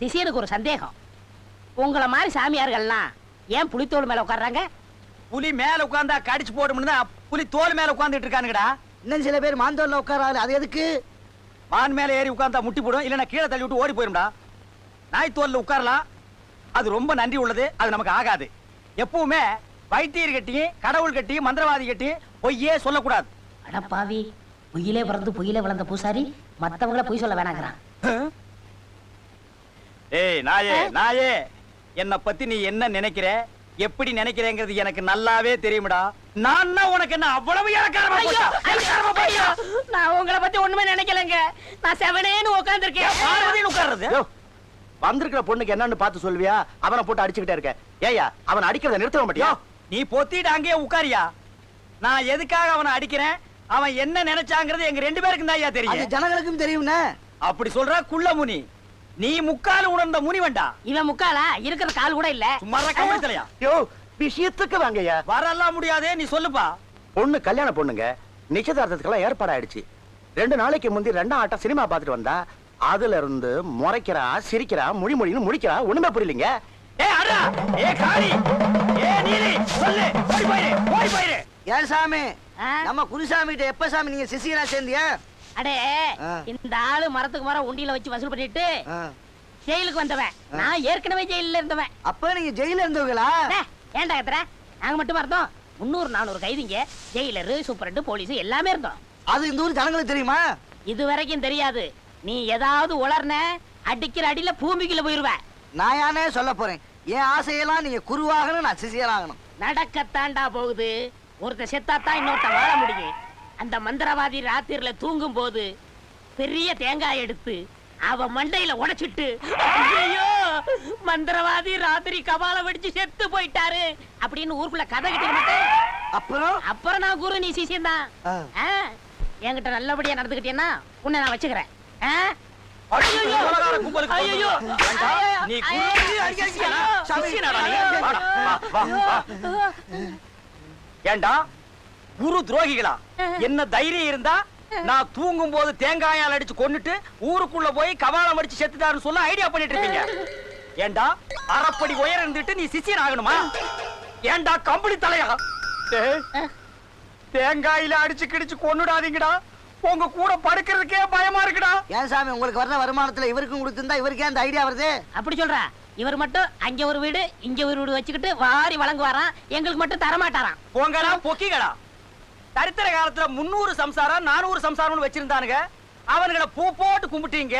சிசியனுக்கு ஒரு சந்தேகம். உங்களை மாதிரி சாமியார்கள்லாம் ஏன் புலித்தோல் மேல உட்கார்றாங்க? புலி மேல உட்கார்ந்தா கடிச்சு போடும்னு தான் புலி தோல் மேல உட்கார்ந்துட்டு இருக்கானுங்கடா. இன்னும் சில பேர் மாந்தோல்ல உட்காராரு, அது எதுக்கு? மான் மேல ஏறி உட்கார்ந்தா முட்டி போடும், இல்லன்னா கீழே தள்ளி விட்டு ஓடி போயிரும்டா. நாய் தோல்ல உட்காரலாம், அது ரொம்ப நன்றி உள்ளது, அது நமக்கு ஆகாது. எப்பவுமே வைத்தியர் கட்டியும் கடவுள் கட்டியும் மந்திரவாதி கட்டியும் பொய்யே சொல்லக்கூடாது. அடப்பாவி, பொய்யிலே பிறந்து பொய்யிலே வளர்ந்த பூசாரி மத்தவங்கள பொய் சொல்ல வேணாங்கிறான். ஏய் நாயே நாயே, என்ன பத்தி நீ என்ன நினைக்கிற, எப்படி நினைக்கிறேங்கிறது எனக்கு நல்லாவே தெரியும்டா. நான் உனக்கு என்ன அவ்வளவு இறக்காரமா போச்சா? நான் உங்களை பத்தி ஒண்ணுமே நினைக்கலங்க. நான் செவனேன்னு உட்கார்ந்திருக்கேன். உட்கார்றது வந்திருக்கிற பொண்ணுக்கு என்னன்னு பார்த்து சொல்வியா? அவனை போட்டு அடிச்சுக்கிட்டே இருக்க. ஏயா அவன் அடிக்கிறத நிறுத்த மாட்டியா? நீ பொத்திட்டு அங்கேயே உட்காரியா? நான் எதுக்காக அவனை அடிக்கிறேன், அவன் என்ன நினைச்சாங்கிறது எங்க ரெண்டு பேருக்கும் தான் தெரியும். ஜனங்களுக்கும் தெரியும்னா அப்படி சொல்ற குள்ள முனி. நீ முக்கால் உணர்ந்த முனி வேண்டா. இவன் முக்காலா? இருக்கிற கால் கூட இல்ல. சும்மா கம்பளித்தலையா? யோ விஷயத்துக்கு வாங்கய்யா. வரலாம் முடியாதே, நீ சொல்லுப்பா. பொண்ணு கல்யாண பொண்ணுங்க, நிச்சயதார்த்தத்துக்கெல்லாம் ஏற்பாடாயிடுச்சு. 2 நாளைக்கு முந்தி 2ஆம் ஆட்டம் சினிமா பார்த்துட்டு வந்தா, அதுல இருந்து முறைக்கிறா, சிரிக்கிறா, மொழின்னு முடிக்கிறா, ஒண்ணுமே புரியலீங்க. ஏ அடா, ஏ காளி, ஏ நீலி, சொல்லு, ஓடி போயிரு, ஓடி போயிரு. ஏன் சாமி, நம்ம குருசாமி கிட்ட எப்ப சாமி நீங்க சிசியரா சேர்ந்தியா? அடே, இந்த ஆளு மரத்துக்கு மரம் உண்டியில வச்சு வசூல் பண்ணிட்டு ஜெயிலுக்கு வந்தவன். நான் ஏற்கனவே ஜெயில இருந்தவன். அப்ப நீங்க ஜெயில இருந்தவங்களா? ஏன்டா கத்துற? நாங்க மட்டுமா இருந்தோம்? 300-400 கைதிங்க, ஜெயிலரு, சூப்பரண்ட், போலீஸ் எல்லாமே இருந்தோம். அது இந்த ஊர் ஜனங்களுக்கு தெரியுமா? இது வரைக்கும் தெரியாது. நீ ஏதாவது உளர்ன, அடிக்கிற அடியில பூமிக்குள்ள போயிருவ. நான் யானே சொல்ல போறேன், என் ஆசையெல்லாம் நீங்க குருவாகணும், நான் சிசியராகணும். நடக்கத்தாண்டா போகுது. ஒருத்த செத்தாத்தான் இன்னொருத்த வாழ முடியும். அந்த மந்திரவாதி ராத்திரில தூங்கும் போது பெரிய தேங்காய் எடுத்து அவ மண்டையில உடைச்சிட்டு, ஐயோ மந்திரவாதி ராத்திரி கபால வெடிச்சு செத்து போயிட்டாரு அப்படின்னு ஊருக்குள்ள கதை கிட்ட மாட்டேன். அப்புறம் நான் குரு, நீ சிசியம் தான். என்கிட்ட நல்லபடியா நடந்துக்கிட்டேன்னா உன்னை நான் வச்சுக்கிறேன். ஏண்டா குரு துரோகிகளா? என்ன தைரியம் இருந்தா நான் தூங்கும் போது தேங்காயால் அடிச்சு கொன்னுட்டு ஊருக்குள்ள போய் கபாலம் அடிச்சு செத்துட்டாருன்னு சொல்ல ஐடியா பண்ணிட்டு இருக்கீங்க. ஏண்டா அரைப்படி உயரம் இருந்துட்டு நீ சிசியன் ஆகணுமா? ஏண்டா கம்பளி தலையா? தேங்காயில அடிச்சு கிடிச்சு கொன்னுடாதீங்கடா, உங்க கூட படுக்கிறதுக்கே பயமா இருக்குடா. ஏன் சாமி, உங்களுக்கு வர்ற வருமானத்துல இவருக்கும் கொடுத்திருந்தா இவருக்கே அந்த ஐடியா வருது? அப்படி சொல்ற? இவர் மட்டும் அங்க ஒரு வீடு இங்க ஒரு வீடு வச்சுக்கிட்டு வாரி வழங்குவாராம், எங்களுக்கு மட்டும் தரமாட்டாராம். போங்களா பொக்கிகளா? சரித்திர காலத்துல 300 சம்சாரம் 400 சம்சாரம் வச்சிருந்தானுங்க, அவனுங்களை பூ போட்டு கும்பிட்டீங்க.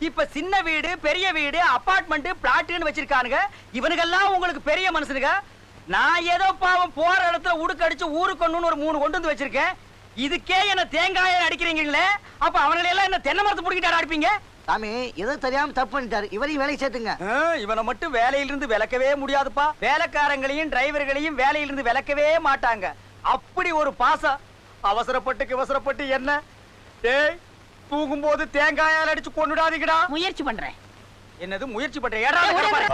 இப்ப சின்ன வீடு, பெரிய வீடு, அபார்ட்மெண்ட், பிளாட்னு வச்சிருக்கானுங்க. இவனுக்கெல்லாம் உங்களுக்கு பெரிய மனுஷனுங்க. நான் ஏதோ பாவம் போற இடத்துல உடுக்கடிச்சு ஊருக்கு கொண்டு ஒரு 3 கொண்டு வந்து வச்சிருக்கேன். இதுக்கே என்ன தேங்காயை அடிக்கிறீங்களே, அப்ப அவங்களை எல்லாம் என்ன தென்னை மரத்தை பிடிக்கிட்டாரு அடிப்பீங்க? சாமி ஏதோ தெரியாம தப்பு பண்ணிட்டாரு, இவரையும் வேலைக்கு சேர்த்துங்க. இவனை மட்டும் வேலையிலிருந்து விலக்கவே முடியாதுப்பா. வேலைக்காரங்களையும் டிரைவர்களையும் வேலையிலிருந்து விலக்கவே மாட்டாங்க. அப்படி ஒரு பாசம். அவசரப்பட்டு என்ன தூங்கும் போது தேங்காயால் அடிச்சு கொண்டுடாதீங்கடா. முயற்சி பண்றேன். என்னது முயற்சி பண்றேன்?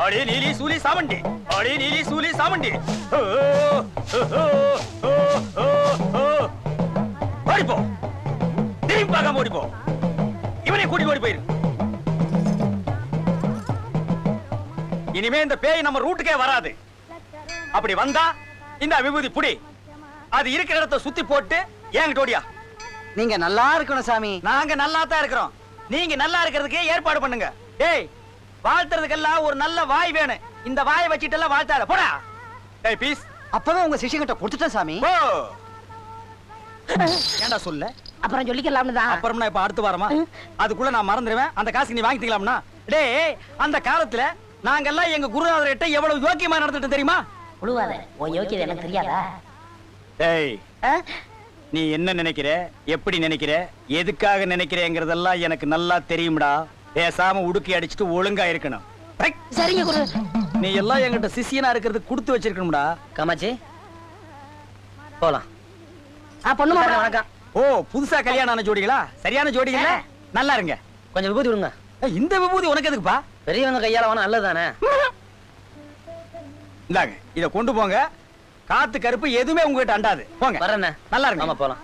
அடி நீலி சூலி சாமண்டி, அடி நீலி சூலி சாமண்டி. ஓடிப்போ, திரும்பி பார்க்காம ஓடிப்போ. இவனை கூட்டி ஓடி போயிரு. இனிமே இந்த பேய் நம்ம ரூட்டுக்கே வராது. அப்படி வந்தா இந்த விபூதி புடி, அது இருக்கிற இடத்தை சுத்தி போட்டு ஏங்கிட்ட ஓடியா. நீங்க நல்லா இருக்கணும் சாமி. நாங்க நல்லா தான் இருக்கிறோம், நீங்க நல்லா இருக்கிறதுக்கு ஏற்பாடு பண்ணுங்க. ஏய், வாழ்த்துறதுக்கெல்லாம் ஒரு நல்ல வாய் வேணும். இந்த வாயை வச்சிட்டு எல்லாம் வாழ்த்தாத போடா. ஏய் பீஸ், அப்பவே உங்க சிஷ்யங்கிட்ட கொடுத்துட்டேன் சாமி. ஓ ஏண்டா சொல்ல? அப்புறம் சொல்லிக்கலாம்னு தான். அப்புறம் நான் இப்ப அடுத்து வாரமா அதுக்குள்ள நான் மறந்துடுவேன். அந்த காசுக்கு நீ வாங்கிக்கலாம்னா? டேய், அந்த காலத்துல நாங்கெல்லாம் எங்க குருநாதர்கிட்ட எவ்வளவு யோக்கியமா நடந்துட்டு தெரியுமா? புழுவாத, உன் யோக்கியது எனக்கு தெரியாதா? டேய், நீ என்ன நினைக்கிற, எப்படி நினைக்கிற, எதுக்காக நினைக்கிறேங்கிறதெல்லாம் எனக்கு நல்லா தெரியும்டா. பேசாம உடுக்கி அடிச்சுட்டு ஒழுங்கா இருக்கணும். சரிங்க குரு. நீ எல்லாம் என்கிட்ட சிஷியனா இருக்கிறது கொடுத்து வச்சிருக்கணும்டா. காமாட்சி போலாம். பொண்ணு மாப்பிள்ளை வணக்கம். ஓ, புதுசா கல்யாணம் ஆன ஜோடிகளா? சரியான ஜோடிகள, நல்லா இருங்க. கொஞ்சம் விபூதி விடுங்க. இந்த விபூதி உனக்கு எதுக்குப்பா? பெரியவங்க கையால வேணா நல்லதானே. இந்தாங்க, இத கொண்டு போங்க. காத்து கருப்பு எதுவுமே உங்ககிட்ட அண்டாது. போங்க. வரேண்ணே. நல்லா இருக்கு. ஆமா போலாம்.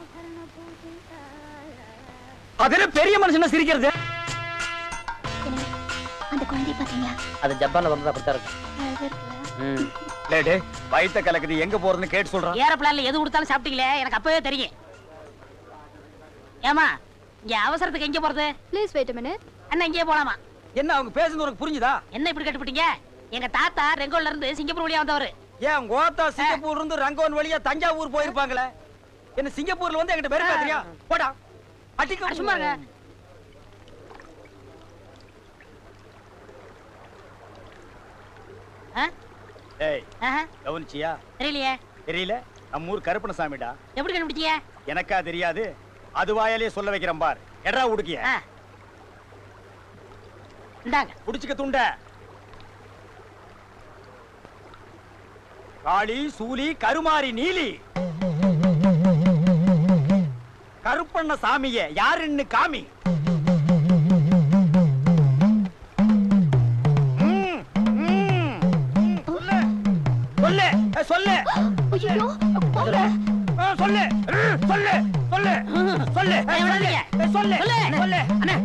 அதுல பெரிய மனுஷன சிரிக்கிறது. அந்த குழந்தைய பாத்தீங்களா? அது ஜப்பான்ல வந்ததா அப்படித்தான் இருக்கு. அழகா இருக்குல்ல? ம். லேடு வயித்த கலக்குது, எங்க போறதுன்னு கேட்டு சொல்றான். ஏரோப்ளான்ல எது கொடுத்தாலும் சாப்பிட்டீங்களே, எனக்கு அப்பவே தெரியும். ஏமா இங்க அவசரத்துக்கு எங்க போறது? Please wait a minute. அண்ணா இங்கே போலாமா? என்ன அவங்க பேசுறது உனக்கு புரிஞ்சுதா? என்ன இப்படி கட்டுப்பிட்டீங்க? எங்க தாத்தா ரெங்கோல்ல இருந்து சிங்கப்பூர் வழியா வந்தவரு. ஏன் கோத்தா சிங்கப்பூர்ல இருந்து ரங்கோன் வழியா தஞ்சாவூர் போயிருப்பாங்களே, என்ன சிங்கப்பூர்ல வந்து என்கிட்ட பேர் பேசுறியா? போடா அடிக்க சும்மா இருங்க. ஏய் கவனிச்சியா? தெரியலையே. தெரியல, நம்ம ஊர் கருப்பணசாமிடா. எப்படி கண்டுபிடிச்சீங்க? எனக்கா தெரியாது, அது வாயாலே சொல்ல வைக்கிறேன் பார். எடா உடுக்கிய இந்தாங்க புடிச்சுக்க துண்ட. காளி சூலி கருமாரி நீலி கருப்பண்ண சாமிய யாருன்னு காமி. சொல்லு சொல்லு ஐயோ, போங்க. சொல்லு சொல்லு சொல்லு சொல்லு சொல்லு சொல்லு. அண்ணே,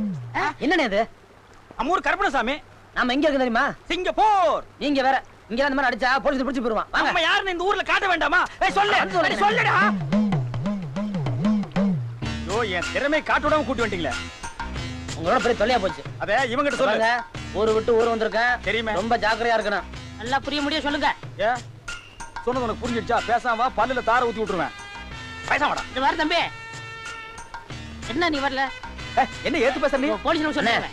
என்னண்ணே இது? அம்மூர் கருப்பணசாமி. நாம எங்க இருக்கு தெரியுமா? சிங்கப்பூர். நீங்க வேற இங்க இந்த மாதிரி அடிச்சா போலீஸ் பிடிச்சு போயிருவான். வாங்க. நம்ம யாருன்னு இந்த ஊர்ல காட்ட வேண்டாமா? சொல்லு சொல்லுடா. யோ, என் திறமை காட்ட விடாம கூட்டி வந்துட்டீங்களே. உங்களோட பெரிய தொல்லையா போச்சு. அத இவங்கிட்ட சொல்லுங்க. சொல்லுங்க. ஊரு விட்டு ஊர் வந்திருக்கேன், தெரியுமே. ரொம்ப ஜாக்கிரதையா இருக்கணும். நல்லா புரிய முடியும் சொல்லுங்க. ஏ சொன்னது உனக்கு புரிஞ்சிடுச்சா? பேசாம வா, பல்லுல தார ஊத்தி விட்டுருவேன். பேசாமடா. இது வர தம்பி. என்ன நீ வரல? என்ன ஏத்து பேசுற நீ? போலீஸ் சொன்னேன்.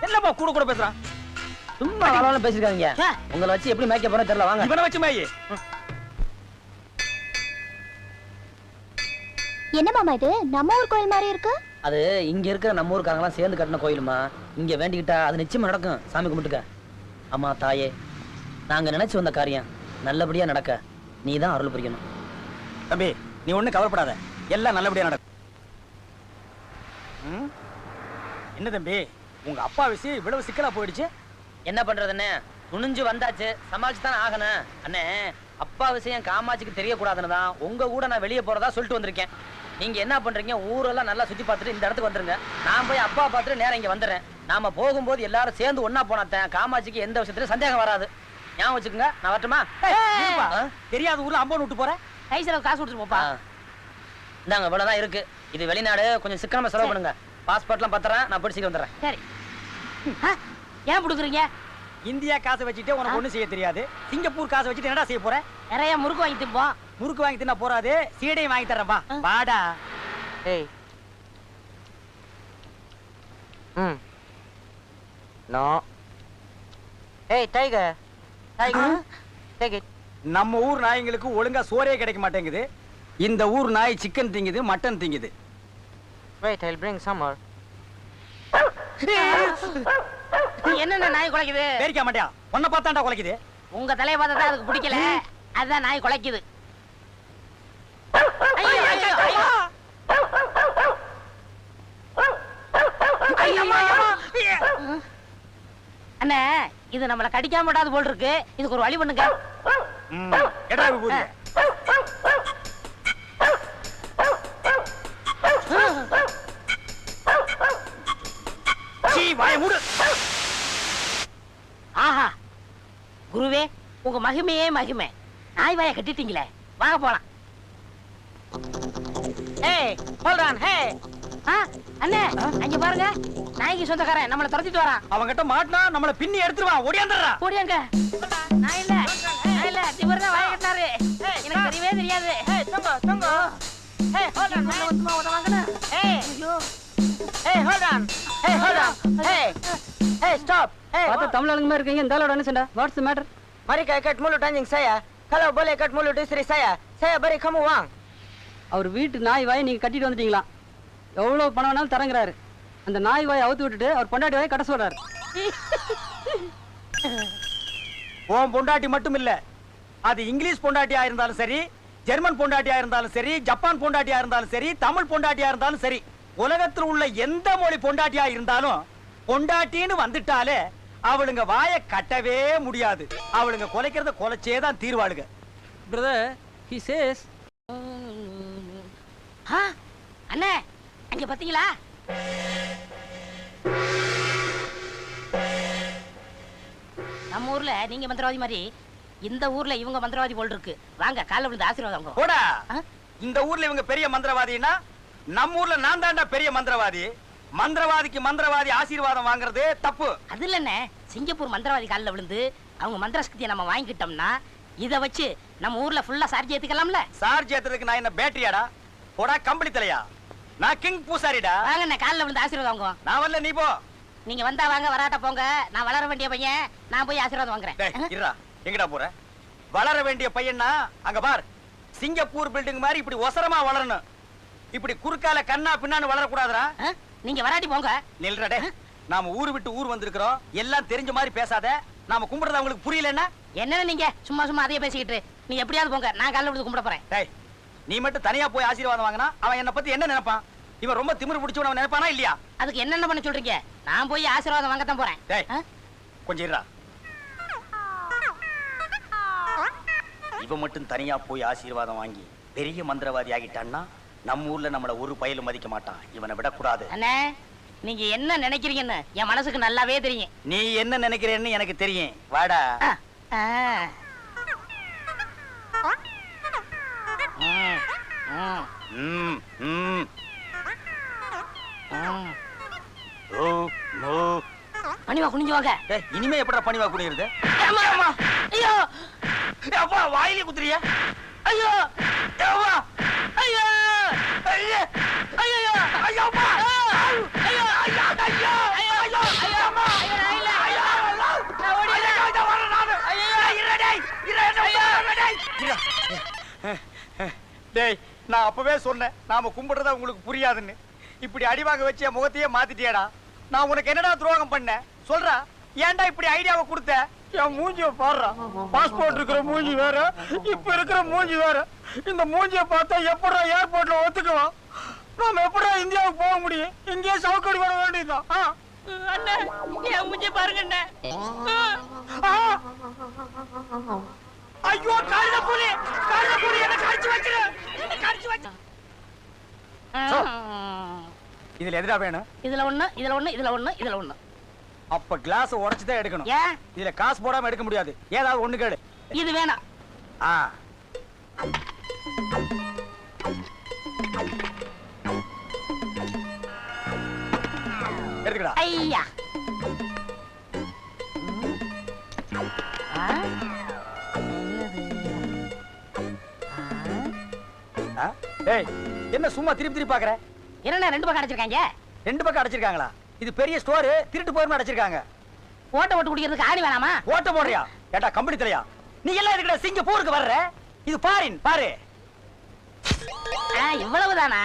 என்னப்பா கூட கூட பேசுறான்? சும்மா அளவுல பேசிருக்காங்க. உங்களை வச்சு எப்படி மேய்க்க போறேன்னு தெரியல. வாங்க. இவனை வச்சு மேயி. என்ன மாமா இது? நம்ம ஊர் கோயில் மாதிரி இருக்கு. அது இங்க இருக்கிற நம்ம ஊருக்காரங்களாம் சேர்ந்து கட்டின கோயிலுமா. இங்க வேண்டிக்கிட்டா அது நிச்சயமா நடக்கும். சாமி கும்பிட்டுக்க. அம்மா தாயே, நாங்க நினைச்சு வந்த காரியம் நல்லபடியா நடக்க நீதான் அருள் புரியணும். தம்பி, நீ ஒண்ணு கவலைப்படாத, எல்லாம் நல்லபடியா நடக்கும். என்ன தம்பி, உங்க அப்பா விஷயம் இவ்வளவு சிக்கலா போயிடுச்சு? என்ன பண்றதுன்னு துணிஞ்சு வந்தாச்சு, சமாளிச்சு தானே ஆகணும். அண்ணே, அப்பா விஷயம் காமாட்சிக்கு தெரியக்கூடாதுன்னு தான் உங்க கூட நான் வெளியே போறதா சொல்லிட்டு வந்திருக்கேன். நீங்க என்ன பண்றீங்க? ஊரெல்லாம் நல்லா சுத்தி பார்த்துட்டு இந்த இடத்துக்கு வந்துருங்க. நான் போய் அப்பா பார்த்துட்டு நேரம் இங்க வந்துடுறேன். நாம போகும்போது எல்லாரும் சேர்ந்து ஒன்னா போனாத்தேன் காமாட்சிக்கு எந்த விஷயத்துலயும் சந்தேகம் வராது. ஞாபகம் வச்சுக்கோங்க. நான் வரட்டுமா? தெரியாத ஊர்ல அம்பன் விட்டு போறேன். கை செலவு காசு கொடுத்துட்டு போப்பா. இந்தாங்க, இவ்வளவுதான் இருக்கு. இது வெளிநாடு, கொஞ்சம் சிக்கனமா செலவு பண்ணுங்க. பாஸ்போர்ட்லாம் பத்திரம், நான் போய் சீக்கிரம் வந்துடுறேன். சரி. ஏன் கொடுக்குறீங்க? இந்தியா காசை வச்சுட்டே உனக்கு ஒண்ணு செய்ய தெரியாது. சிங்கப்பூர் காசை வச்சுட்டு என்னடா செய்ய போற? நிறைய முறுக்கு வாங்கி திம்போம். முறுக்கு வாங்கி தின்னா போறாது, சீடையும் வாங்கி தர்றேன்பா. வாடா. Hey. No. Hey, tiger. Tiger. Take it. நம்ம ஊர் நாய்ங்களுக்கு ஒழுங்கா சோறே கிடைக்க மாட்டேங்குது. இந்த ஊர் நாய் சிக்கன் திங்குது, மட்டன் திங்குது. Wait, I'll bring some more. என்னென்ன நாய் குலைக்குது? பேரிக்க மாட்டியா? உன்னை பார்த்தாண்டா குலைக்குது. உங்க தலையை பார்த்தா தான் அதுக்கு பிடிக்கல, அதுதான் நாய் குலைக்குது. ஐயோ, ஐயோ, ஐயோ. அண்ணே, இது நம்மள கடிக்காம விடாது போல் இருக்கு. இதுக்கு ஒரு வழி பண்ணுங்க. எடா விபூதி. சீ, வாயை மூடு. ஆஹா, குருவே, உங்க மகிமையே மகிமை. நாய் வாயை கட்டிட்டீங்களே, வாங்க போலாம். ஏய், hold on, hey. அண்ணே, அங்க பாருங்க, நாய்க்கு சொந்தக்காரன் நம்மள துரத்திட்டு வரான். அவங்கிட்ட மாட்டினா நம்மள பின்னி எடுத்துருவான். ஓடியாந்துடுறா. ஓடியாங்க. நான் இல்ல, இவர்தான் வாயை கட்டினாரு. எனக்கு தெரியவே தெரியாது. Tungo. Hey, hold on, man. வந்து ஓட வாங்கண்ணா. Hey. ஐயோ. Hey, hold on. Hey, hold on. Hey. Hey, stop. Hey. பார்த்தா தமிழ் ஆளுங்க மாதிரி இருக்கீங்க. இந்த ஆளோட என்ன சண்டை? What's the matter? Mari ka ikat mulut anjing saya. Kalau boleh ikat mulut istri saya, saya beri kamu uang. அவர் வீட்டு நாய் வாயை நீங்க கட்டிட்டு வந்துட்டீங்களா? எவ்வளவு பணம் வேணாலும் தரங்குறாரு. அந்த நாய் வாயை அவுத்து விட்டுட்டு அவர் பொண்டாட்டி வாயை கட்ட சொல்றாரு. உன் பொண்டாட்டி மட்டும் இல்ல, அது இங்கிலீஷ் பொண்டாட்டியா இருந்தாலும் சரி, ஜெர்மன் பொண்டாட்டியா இருந்தாலும் சரி, ஜப்பான் பொண்டாட்டியா இருந்தாலும் சரி, தமிழ் பொண்டாட்டியா இருந்தாலும் சரி, உலகத்தில் உள்ள எந்த மொழி பொண்டாட்டியா இருந்தாலும் பொண்டாட்டின்னு வந்துட்டாலே அவளுங்க வாயை கட்டவே முடியாது. அவளுங்க கொலைக்கிறத கொலைச்சே தான் தீர்வாளுங்க. பிரதர், he says அண்ணே, அங்க பாத்தீங்களா? நம்ம ஊர்ல நீங்க மந்திரவாதி மாதிரி இந்த ஊர்ல இவங்க மந்திரவாதி போல் இருக்கு. வாங்க காலைல விழுந்து ஆசீர்வாதம் வாங்குவோம். போடா. ஆ? இந்த ஊர்ல இவங்க பெரிய மந்திரவாதின்னா நம்ம ஊர்ல நான் தான்டா பெரிய மந்திரவாதி. மந்திரவாதிக்கு மந்திரவாதி ஆசீர்வாதம் வாங்குறது தப்பு. அது இல்லண்ணே, சிங்கப்பூர் மந்திரவாதி காலில் விழுந்து அவங்க மந்திர சக்தியை நம்ம வாங்கிக்கிட்டோம்னா இதை வச்சு நம்ம ஊர்ல ஃபுல்லா சார்ஜ் ஏத்துக்கலாம்ல. சார்ஜ் ஏத்துறதுக்கு நான் என்ன பேட்டரியாடா? போடா கம்பளி தலையா. நான் கிங் பூசாரிடா. வாங்கண்ணே காலில் விழுந்து ஆசீர்வாதம் வாங்குவோம். நான் வரல, நீ போ. நீங்க வந்தா வாங்க, வராட்ட போங்க. நான் வளர வேண்டிய பையன், நான் போய் ஆசீர்வாதம் டேய், வாங்குறேன். இருடா. எங்கடா போற? வளர வேண்டிய பையனா அங்க பார். சிங்கப்பூர் பில்டிங் மாதிரி இப்படி ஒசரமா வளரணும். இப்படி குறுக்கால கண்ணா பின்னான்னு வளர கூடாதுடா. ஆ? நீங்க வராட்டி போங்க. நில்றா டேய். நாம ஊரு விட்டு ஊர் வந்திருக்கிறோம். எல்லாம் தெரிஞ்ச மாதிரி பேசாத. நாம கும்பிடுறது உங்களுக்கு புரியலன்னா? என்னன்னு நீங்க சும்மா சும்மா அதையே பேசிக்கிட்டு, நீ எப்படியாவது போங்க. நான் காலைல விழுந்து கும்பிட போறேன். டேய், நீ மட்டும் தனியா போய் ஆசீர்வாதம் வாங்கினா அவன் என்ன பத்தி என்ன நினைப்பான்? இவன் ரொம்ப திமிரு பிடிச்சவன் அவன் நினைப்பானா இல்லையா? அதுக்கு என்னென்ன பண்ண சொல்றீங்க? நான் போய் ஆசீர்வாதம் வாங்கத்தான் போறேன். டேய், ஆ? கொஞ்சம் இருடா. இவன் மட்டும் தனியா போய் ஆசீர்வாதம் வாங்கி பெரிய மந்திரவாதி ஆகிட்டான்னா நம்ம ஊர்ல நம்மள ஒரு பயலும் மதிக்க மாட்டான். இவனை விடக்கூடாது. அண்ணே, நீங்க என்ன நினைக்கிறீங்கன்னு என் மனசுக்கு நல்லாவே தெரியும். நீ என்ன நினைக்கிறேன்னு எனக்கு தெரியும். வாடா. ஆ. ஆ. ம். ம். ம், ம். ம். ஓ, ஓ. பணிவா குனிஞ்சு வாங்க. டேய், இனிமே எப்படா பணிவா குடியிருது? அம்மா, அம்மா. ஐயோ, அப்பா வாயிலே குத்துறியா? ஐயோ, ஏவா, ஐயோ, ஐயே, ஐயோ, ஐயோ, அப்பா. ஐயோ, ஐயோ, ஐயோ, ஐயோ, ஐயோ, ஐயோ, அம்மா. ஐயோ, நான் இல்ல. ஐயோ, ஐயோ. நான் ஓடிடுறேன். ஐயோ, இதோ வரேன் நானு. டேய், இருடா, டேய். இருடா, என்ன டேய். டேய், நான் அப்பவே சொன்னேன் நாம கும்பிடுறத உங்களுக்கு புரியாதுன்னு. இப்படி அடிவாங்க வச்சு என் முகத்தையே மாத்திட்டியேடா. நான் உனக்கு என்னடா துரோகம் பண்ணேன் சொல்றா? ஏன்டா இப்படி ஐடியாவை கொடுத்த? என் மூஞ்சிய பாடுறா. பாஸ்போர்ட் இருக்கிற மூஞ்சி வேற, இப்ப இருக்கிற மூஞ்சி வேற. இந்த மூஞ்சிய பார்த்தா எப்படா ஏர்போர்ட்ல ஒத்துக்குவான்? நாம எப்படா இந்தியாவுக்கு போக முடியும்? இங்கேயே சவுக்கடி வர வேண்டியதுதான். அண்ணே, என் மூஞ்சி பாருங்க அண்ணே. ஐயோ, காலில புலி என்ன கடிச்சு வச்சிரு. என்ன கடிச்சு வச்சு. இதுல எதுடா வேணும்? இதுல ஒண்ணு, இதுல ஒண்ணு, இதுல ஒண்ணு, இதுல ஒண்ணு. அப்ப கிளாஸ் உடைச்சு தான் எடுக்கணும். ஏன்? இதுல காசு போடாம எடுக்க முடியாது. ஏதாவது ஒண்ணு கேளு. இது வேணாம். ஆ. எடுக்கடா. ஐயா. ஆ? ஆ? டேய், என்ன சும்மா திருப்பி திருப்பி பாக்குற? என்னண்ணே ரெண்டு பக்கம் அடைச்சிருக்காங்க? ரெண்டு பக்கம் அடைச்சிருக்காங்களா? இது பெரிய ஸ்டோர், திருட்டு போயிருமா அடைச்சிருக்காங்க. ஓட்ட ஓட்டு குடிக்கிறதுக்கு ஆணி வேணாமா? ஓட்ட போடுறியா? ஏட்டா கம்பெனி தலையா? நீ எல்லாம் எதுக்குடா சிங்கப்பூருக்கு வர்ற? இது பாரின் பாரு. இவ்வளவுதானா?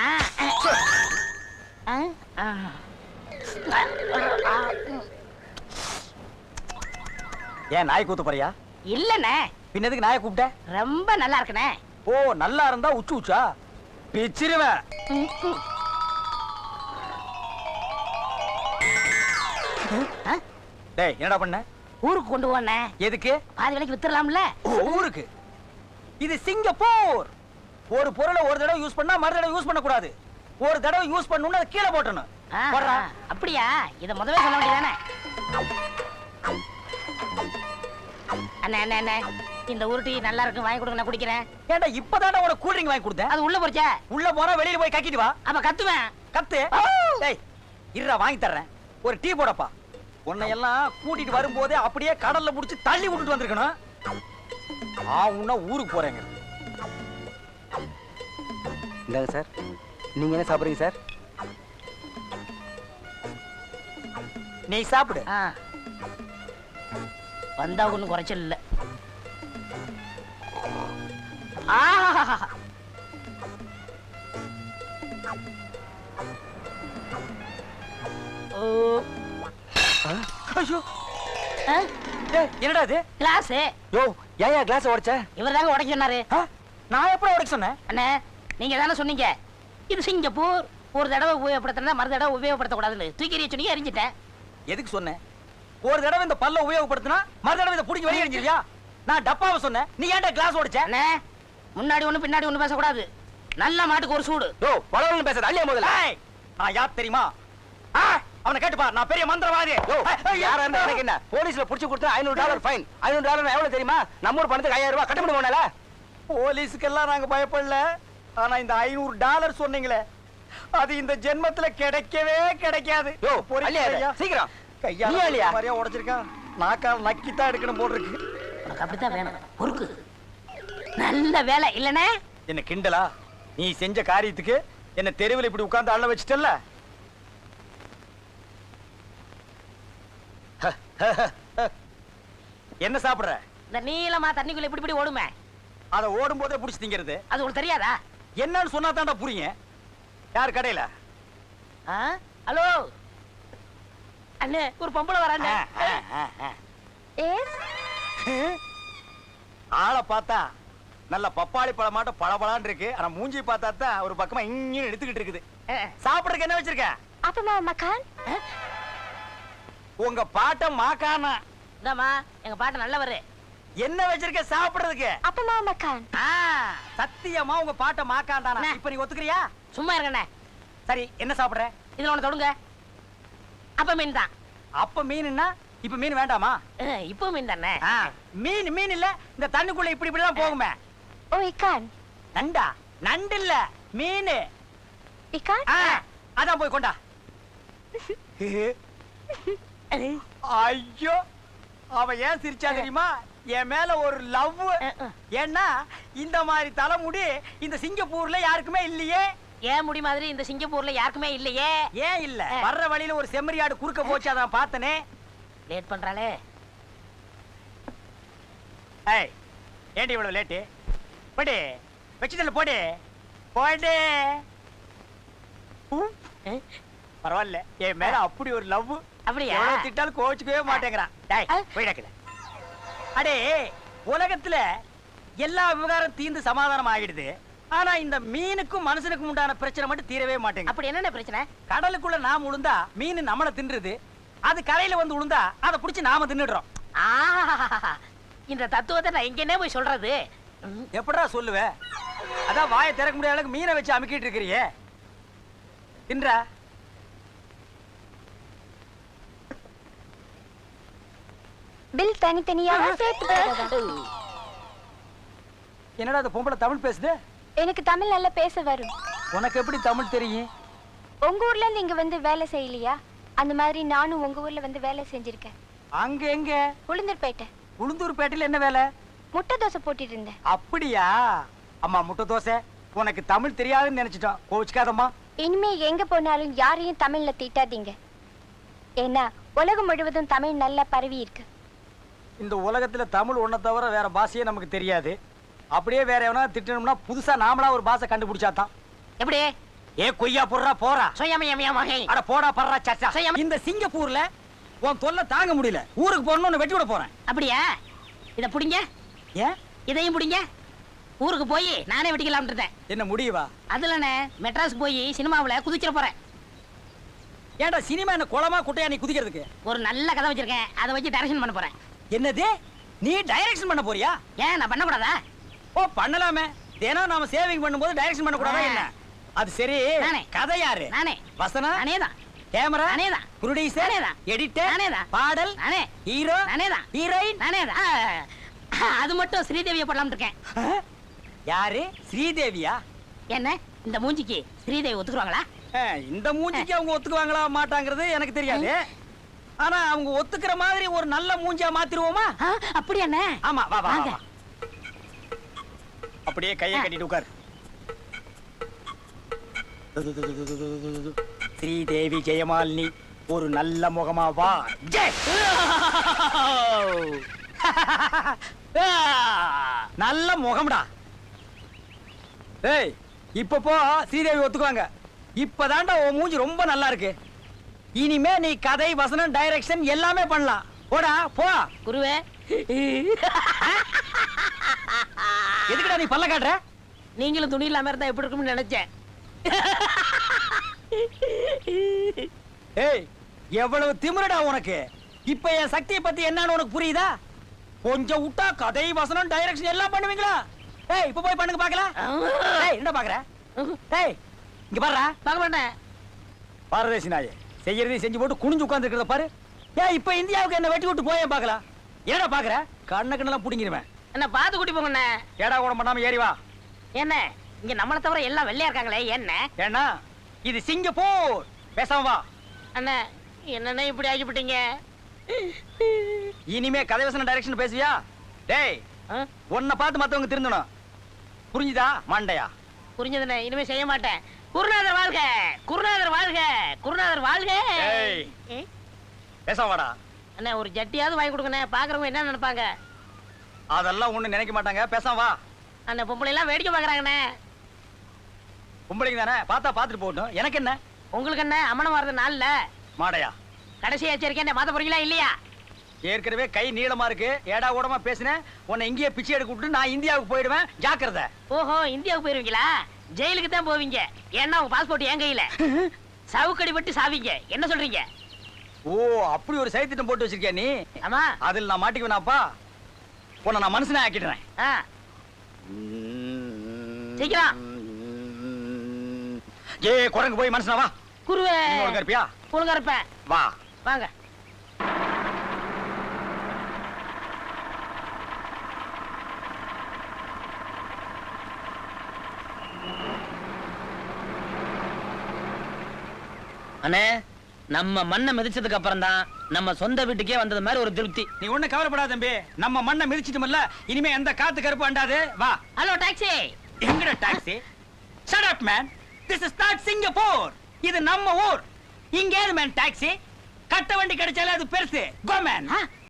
ஏன் நாய் கூத்து போறியா? இல்லண்ணே, பின்னதுக்கு நாயை கூப்பிட்ட? ரொம்ப நல்லா இருக்குண்ணே. ஓ, நல்லா இருந்தா உச்சு உச்சா பிச்சிருவேன். டேய், என்னடா பண்ண? ஊருக்கு கொண்டு போனே. எதுக்கு? பாதி விலைக்கு வித்துறலாம்ல. ஊருக்கு? இது சிங்கப்பூர். ஒரு பொருளை ஒரு தடவை யூஸ் பண்ணா மறு தடவை யூஸ் பண்ண கூடாது. ஒரு தடவை யூஸ் பண்ணனும்னா அதை கீழே போடணும். போடுறா. அப்படியா? இத முதவே சொல்ல வேண்டியதானே. அண்ணே அண்ணே அண்ணே, இந்த உருட்டி நல்லா இருக்கு, வாங்கி கொடுங்க, நான் குடிக்கிறேன். ஏண்டா இப்பதானே உனக்கு கூல் ட்ரிங்க் வாங்கி கொடுத்தேன். அது உள்ள போச்சே. உள்ள போறா, வெளியில போய் கக்கிட்டு வா. அப்ப கத்துவேன். கத்து. டேய், இருடா வாங்கி தர்றேன். ஒரு டீ போடப்பா. உன்னை எல்லாம் கூட்டிட்டு வரும்போதே அப்படியே கடல்ல புடிச்சு தள்ளி விட்டுட்டு வந்திருக்கணும். உன்ன ஊருக்கு போறேங்க. இந்தாங்க சார். நீங்க என்ன சாப்பிடுறீங்க சார்? நீ சாப்பிடு. வந்தா ஒண்ணும் குறைச்சல் இல்ல. ஐயோ, என்னடா இது? கிளாஸ். யோ, ஏயா கிளாஸ் உடைச்ச? இவர் தாங்க உடைக்க சொன்னாரு. நான் எப்ப உடைக்க சொன்னேன்? அண்ணே, நீங்க தானே சொன்னீங்க இது சிங்கப்பூர், ஒரு தடவை உபயோகப்படுத்தினா மறு தடவை உபயோகப்படுத்த கூடாதுன்னு. தூக்கி எறிய சொன்னீங்க, எரிஞ்சிட்டேன். எதுக்கு சொன்னேன்? ஒரு தடவை இந்த பல்ல உபயோகப்படுத்தினா மறு தடவை இதை பிடிக்க வெளியே எரிஞ்சிருவியா? நான் டப்பாவை சொன்னேன், நீ ஏன்டா கிளாஸ் உடைச்ச? அண்ணே, முன்னாடி ஒண்ணு பின்னாடி ஒண்ணு பேசக்கூடாது. நல்ல மாட்டுக்கு ஒரு சூடு. யோ, பலவன் பேசாத. அள்ளியா முதல்ல. நான் யார் தெரியுமா? அவனை கேட்டுப்பா, நான் பெரிய மந்திரவாதி. யாரா இருந்தா எனக்கு என்ன? போலீஸ்ல புடிச்சு கொடுத்தா $500 ஃபைன். $500 எவ்வளவு தெரியுமா? நம்ம ஊர் பணத்துக்கு 5000 ரூபாய் கட்ட முடியுமால? போலீஸுக்கெல்லாம் நாங்க பயப்படல. ஆனா இந்த $500 சொன்னீங்களே, அது இந்த ஜென்மத்துல கிடைக்கவே கிடைக்காது. யோ, பொறுக்கி அள்ளியா இரு. ஐயா. சீக்கிரம். கையால நீ அள்ளியா? மாதிரியா உடைச்சிருக்கான். நாக்கால் நக்கித்தான் எடுக்கணும் போல் இருக்கு. உனக்கு அப்படித்தான் வேணும். பொறுக்கு. நல்ல வேலை இல்லனே? என்ன கிண்டலா? நீ செஞ்ச காரியத்துக்கு என்ன தெருவில் இப்படி உட்கார்ந்து அள்ள வச்சிட்டல்ல? என்ன சாப்பிடுற? இந்த நீளமா தண்ணிக்குள்ள இப்படி இப்படி ஓடுமே, அத ஓடும் போதே புடிச்சு திங்கிறது. அது உனக்கு தெரியாதா? என்னன்னு சொன்னா தாண்டா புரியும். யார் கடையில? ஆ? ஹலோ அண்ணே, ஒரு பொம்பளை வரானே. எஸ் ஆளை பார்த்தா நல்ல பப்பாளி பழமாட்ட பளபளான்னு இருக்கு. ஆனா மூஞ்சி பார்த்தா தான் ஒரு பக்கமா இங்க எடுத்துக்கிட்டு இருக்குது. சாப்பிடுறதுக்கு என்ன வச்சிருக்க? apa mau makan? உங்க பாட்ட மாக்கானா? இந்தாம்மா, எங்க பாட்டு நல்லவரு. என்ன வச்சிருக்க சாப்பிடுறதுக்கு? apa mau makan? சத்தியமா உங்க பாட்ட மாக்காண்டானா? அண்ணா. இப்ப நீ ஒத்துக்கிறியா? சும்மா இருக்கண்ணே. சரி, என்ன சாப்பிடுற? இதுல ஒண்ணு தொடுங்க. அப்ப மீன் தான். அப்ப மீன்னா இப்ப மீன் வேண்டாமா? இப்போ மீன் தானே. மீன் மீன் இல்ல, இந்த தண்ணுக்குள்ள இப்படி இப்படி எல்லாம் போகுமே. oh ikan. நண்டா? நண்டு இல்ல, மீன். ikan? அதான் போய் கொண்டா. ஐயோ, அவ ஏன் சிரிச்சா தெரியுமா? என் மேல ஒரு லவ். ஏன்னா இந்த மாதிரி தலைமுடி இந்த சிங்கப்பூர்ல யாருக்குமே இல்லையே. ஏன் முடி மாதிரி இந்த சிங்கப்பூர்ல யாருக்குமே இல்லையே. ஏன் இல்ல? வர்ற வழியில ஒரு செம்மறியாடு குறுக்க போச்சு, அதான் பார்த்தனே. லேட் பண்றாளே. ஏய், ஏண்டி இவ்வளவு லேட்டு? போடு, வச்சுதல்ல போடு, போடு. பரவாயில்ல, என் மேல அப்படி ஒரு லவ். அப்படியா? எவ்வளவு திட்டாலும் கோச்சுக்கவே மாட்டேங்கிறான். டேய், போயிடக்கல. அடே, உலகத்துல எல்லா விவகாரம் தீர்ந்து சமாதானம் ஆகிடுது. ஆனா இந்த மீனுக்கும் மனுஷனுக்கும் உண்டான பிரச்சனை மட்டும் தீரவே மாட்டேங்குது. அப்படி என்னென்ன பிரச்சனை? கடலுக்குள்ள நாம உளுந்தா மீன் நம்மள தின்றுது. அது கரையில வந்து உளுந்தா அதை புடிச்சு நாம தின்னுடுறோம். இந்த தத்துவத்தை நான் எங்கன்னே போய் சொல்றது? எப்படா சொல்லுவ? அதான் வாயை திறக்க முடியாத அளவுக்கு மீனை வச்சு அமுக்கிட்டு இருக்கிறியே. தின்றா? பில் தனித்தனியாக சேர்த்து போடுறதா? என்னடா அந்த பொம்பளை தமிழ் பேசுது? எனக்கு தமிழ் நல்லா பேச வரும். உனக்கு எப்படி தமிழ் தெரியும்? உங்க ஊர்ல இருந்து இங்க வந்து வேலை செய்யலையா? அந்த மாதிரி நானும் உங்க ஊர்ல வந்து வேலை செஞ்சிருக்கேன். அங்க எங்க? உளுந்தூர்பேட்டை. உளுந்தூர்பேட்டையில என்ன வேலை? முட்டை தோசை போட்டுட்டு இருந்தேன். அப்படியா? அம்மா, முட்டை தோசை. உனக்கு தமிழ் தெரியாதுன்னு நினைச்சிட்டோம். கோவிச்சுக்காதம்மா. இனிமே எங்க போனாலும் யாரையும் தமிழ்ல திட்டாதீங்க. ஏன்னா உலகம் முழுவதும் தமிழ் நல்லா பரவி இருக்கு. இந்த உலகத்துல தமிழ் ஒன்ன தவிர வேற பாஷையே நமக்கு தெரியாது. அப்படியே வேற எவனா திட்டணும்னா புதுசா நாமளா ஒரு பாஷை கண்டுபிடிச்சாதான். எப்படி? ஏ கொய்யா போடுறா போறா. சுயமயமயமாக. அட போடா பர்றா சச்சா. சுயம். இந்த சிங்கப்பூர்ல உன் தொல்லை தாங்க முடியல. ஊருக்கு போறணும்னு வெட்டி விட போறேன். அப்படியா? இத புடிங்க. ஏன்? இதையும் புடிங்க. ஊருக்கு போய் நானே வெட்டிக்கலாம்னு இருந்தேன். என்ன முடியவா? அதுலனே மெட்ராஸ் போய் சினிமாவுல குதிச்சிட போறேன். ஏன்டா சினிமா என்ன குளமா குட்டையா நீ குதிக்கிறதுக்கு? ஒரு நல்ல கதை வச்சிருக்கேன், அதை வச்சு டைரக்ஷன் பண்ண போறேன். என்னது? நீ டைரக்ஷன் பண்ண போறியா? ஏன் நான் பண்ணக்கூடாதா? ஓ, பண்ணலாமே. தினம் நாம சேவிங் பண்ணும்போது டைரக்ஷன் பண்ண கூடாதா என்ன? அது சரி. நானே. கதை யாரு? நானே. வசனம் நானேதான். கேமரா நானேதான். ப்ரொடியூசர் நானேதான். எடிட்டர் நானேதான். பாடல் நானே. ஹீரோ நானேதான். ஹீரோயின் நானேதான். அது மட்டும் ஸ்ரீதேவியை போடலாம்னு இருக்கேன். யாரு? ஸ்ரீதேவியா? என்ன இந்த மூஞ்சிக்கு ஸ்ரீதேவி ஒத்துக்குவாங்களா? இந்த மூஞ்சிக்கு அவங்க ஒத்துக்குவாங்களா மாட்டாங்கிறது எனக்கு தெரியாது. ஆனா அவங்க ஒத்துக்கிற மாதிரி ஒரு நல்ல மூஞ்சியா மாத்திருவோமா? அப்படி என்ன? ஆமா, வா வா வாங்க. வா. அப்படியே கையை கட்டிட்டு உட்கார். ஸ்ரீதேவி ஜெயமாலினி ஒரு நல்ல முகமா வா. ஜெய். நல்ல முகம்டா. ஏய், இப்ப போ, ஸ்ரீதேவி ஒத்துக்குவாங்க. இப்பதான்டா உன் மூஞ்சி ரொம்ப நல்லா இருக்கு. இனிமே நீ கதை வசனம் டைரக்ஷன் எல்லாமே பண்ணலாம். போடா போ. குருவே, எதுக்குடா நீ பல்ல காட்டுற? நீங்களும் துணி இல்லாம இருந்தா எப்படி இருக்கும்னு நினைச்சேன். ஏய், எவ்வளவு திமிருடா உனக்கு. இப்ப என் சக்தியை பத்தி என்னன்னு உனக்கு புரியுதா? கொஞ்சம் விட்டா கதை வசனம் டைரக்ஷன் எல்லாம் பண்ணுவீங்களா? ஏய், இப்ப போய் பண்ணுங்க பாக்கலாம். ஏய், என்ன பாக்குற? ஏய், இங்க பாருடா. பார்க்க மாட்டேன். பாரதேசி நாயே, செய்யறதையும் செஞ்சு போட்டு குனிஞ்சு உட்கார்ந்து பாரு. ஏன் இப்ப இந்தியாவுக்கு என்ன வெட்டி விட்டு போயே பாக்கலாம்? ஏடா பாக்குற? கண்ணெல்லாம் புடிங்கிருவேன். என்ன பார்த்து கூட்டி போங்கண்ணே. ஏடா கூட பண்ணாம ஏறி வா. என்ன இங்க நம்மளை தவிர எல்லாம் வெள்ளையா இருக்காங்களே என்ன? ஏன்னா இது சிங்கப்பூர். பேசாம வா. அண்ணா என்னண்ணே இப்படி ஆகிவிட்டீங்க? இனிமே கதை வசன டைரக்ஷன் பேசுவியா? டேய், ஆ? உன்னை பார்த்து மத்தவங்க திருந்தணும். புரிஞ்சுதா மண்டையா? புரிஞ்சதுண்ணே, இனிமே செய்ய மாட்டேன். குருநாதர் வாழ்க, குருநாதர் வாழ்க, குருநாதர் வாழ்க. ஏய். ஏ? பேசாம வாடா. அண்ணா ஒரு ஜட்டியாவது வாங்கி கொடுங்கண்ணே. பாக்குறவங்க என்ன நினைப்பாங்க? அதெல்லாம் ஒண்ணு நினைக்க மாட்டாங்க. பேசாம வா. அந்த பொம்பளை எல்லாம் வேடிக்கை பாக்குறாங்கண்ணே. பொம்பளைங்க தானே, பார்த்தா பார்த்துட்டு போகட்டும். எனக்கு என்ன? உங்களுக்கு என்ன அம்மனம் வர்றது நாள்ல மாடையா, கடைசி எச்சரிக்கை மாத்த போறீங்களா இல்லையா? ஏற்கனவே கை நீளமா இருக்கு. ஏடா கூடமா பேசினேன். உன்னை இங்கேயே பிச்சை எடுக்க விட்டு நான் இந்தியாவுக்கு போயிடுவேன். ஜாக்கிரதை. ஓஹோ, இந்தியாவுக்கு போயிருவீங்களா? ஜெயிலுக்கு தான் போவீங்க. ஏன்னா உங்க பாஸ்போர்ட் என் கையில. சவுக்கடி பட்டு சாவீங்க. என்ன சொல்றீங்க? ஓ, அப்படி ஒரு சைத்திட்டம் போட்டு வச்சிருக்கியா நீ? ஆமா. அதில் நான் மாட்டிக்குவேனாப்பா? உன்னை நான் மனுஷனே ஆக்கிடுறேன். ஆ, சீக்கிரம். ஏ குரங்கு போய் மனுஷனா வா. குருவே ஒழுங்கா இருப்பியா? ஒழுங்கா இருப்பேன். வா. வாங்க. அண்ணே, நம்ம மண்ணை மிதிச்சதுக்கு அப்புறம் தான் நம்ம சொந்த வீட்டுக்கே வந்தது மாதிரி ஒரு திருப்தி. நீ ஒண்ணு கவலைப்படாத தம்பி. நம்ம மண்ணை மிதிச்சிட்டோம்ல, இனிமே எந்த காத்து கருப்பு அண்டாது. வா. Hello taxi. எங்கட taxi? Shut up man. This is not Singapore. இது நம்ம ஊர். இங்க ஏது மேன் டாக்ஸி? கட்ட வண்டி கிடைச்சாலே அது பெருசு. Go man.